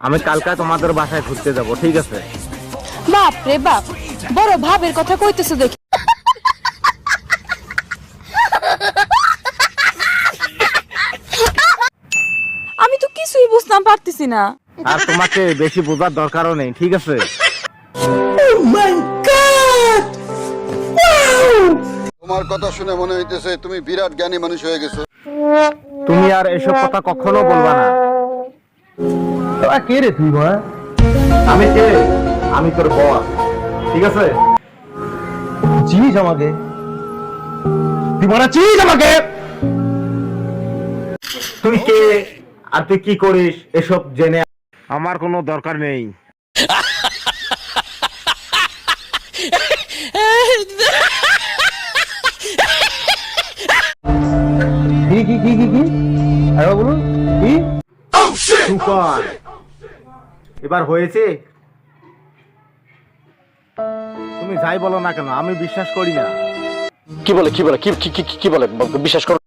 আমি কালকে তোমাদের বাসায় ঘুরতে যাব, ঠিক আছে? বাপ রে বাপ, বড় ভাবের কথা কইতেছো দেখি। আমি তো কিছুই বুঝতাম পারতেছি না। আর তোমাকে বেশি বোঝার দরকারও নেই, ঠিক আছে? তোমার কথা শুনে মনে হইতেছে তুমি বিরাট জ্ঞানী মানুষ হয়ে গেছো। তুমি আর এসব কথা কখনো বলবা না। কে রে তুই মা? আমি কে? আমি তোর বস, ঠিক আছে? চিনিস আমাকে? তুই মনে চিনিস আমাকে? তুই কে আর তুই কি করিস এসব জেনে আমার কোনো দরকার নেই। কি কি কি কি কি আরে বলুন কি? সুপার, এবার হয়েছে? তুমি যাই বলো না কেন আমি বিশ্বাস করি না। কি বলে কি বলে কি কি কি কি বলে বিশ্বাস করো?